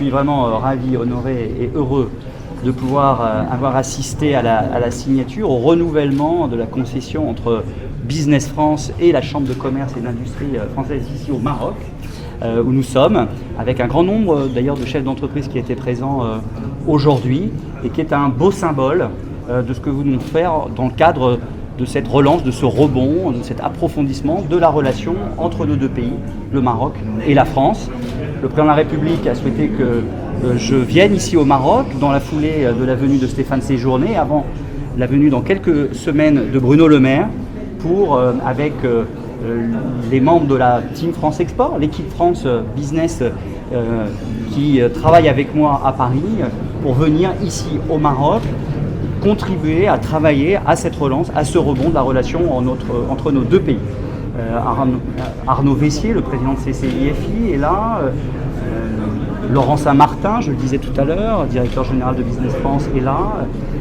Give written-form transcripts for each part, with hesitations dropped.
suis vraiment ravi, honoré et heureux de pouvoir avoir assisté à la signature, au renouvellement de la concession entre Business France et la Chambre de commerce et d'industrie française ici au Maroc, où nous sommes, avec un grand nombre d'ailleurs de chefs d'entreprise qui étaient présents aujourd'hui et qui est un beau symbole de ce que nous voulons faire dans le cadre de cette relance, de ce rebond, de cet approfondissement de la relation entre nos deux pays, le Maroc et la France. Le président de la République a souhaité que je vienne ici au Maroc dans la foulée de la venue de Stéphane Séjourné, avant la venue dans quelques semaines de Bruno Le Maire, pour, avec les membres de la Team France Export, l'équipe France Business qui travaille avec moi à Paris, pour venir ici au Maroc contribuer à travailler à cette relance, à ce rebond de la relation entre nos deux pays. Arnaud Vessier, le président de CCIFI, est là. Laurent Saint-Martin, je le disais tout à l'heure, directeur général de Business France, est là.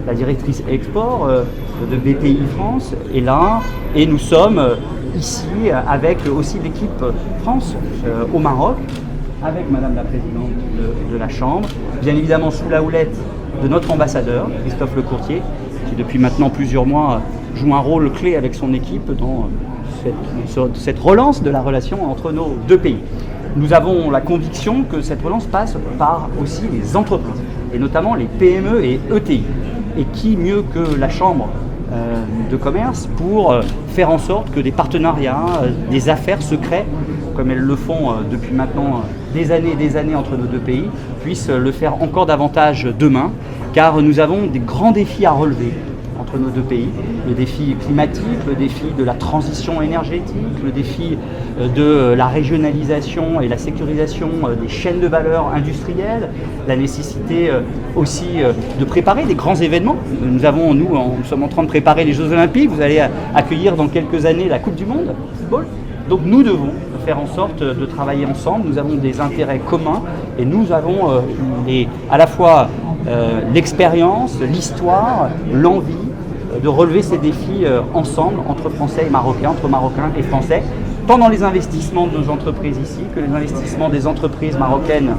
La directrice export de BPI France est là. Et nous sommes ici avec aussi l'équipe France au Maroc, avec Madame la Présidente de la Chambre, bien évidemment sous la houlette de notre ambassadeur, Christophe Lecourtier, qui depuis maintenant plusieurs mois joue un rôle clé avec son équipe dans cette relance de la relation entre nos deux pays. Nous avons la conviction que cette relance passe par aussi les entreprises, et notamment les PME et ETI. Et qui mieux que la Chambre de commerce pour faire en sorte que des partenariats, des affaires se créent, comme elles le font depuis maintenant des années entre nos deux pays, puissent le faire encore davantage demain, car nous avons des grands défis à relever entre nos deux pays, le défi climatique, le défi de la transition énergétique, le défi de la régionalisation et la sécurisation des chaînes de valeur industrielles, la nécessité aussi de préparer des grands événements. Nous sommes en train de préparer les Jeux Olympiques, vous allez accueillir dans quelques années la Coupe du Monde de football. Donc nous devons faire en sorte de travailler ensemble, nous avons des intérêts communs et nous avons à la fois l'expérience, l'histoire, l'envie de relever ces défis ensemble entre Français et Marocains, entre Marocains et Français, tant dans les investissements de nos entreprises ici que les investissements des entreprises marocaines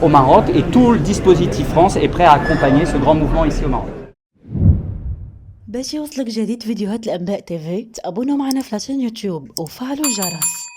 au Maroc, et tout le dispositif France est prêt à accompagner ce grand mouvement ici au Maroc. باش يوصلك جديد فيديوهات الأنباء تيفي تابونوا معنا في لاشين يوتيوب وفعلوا الجرس.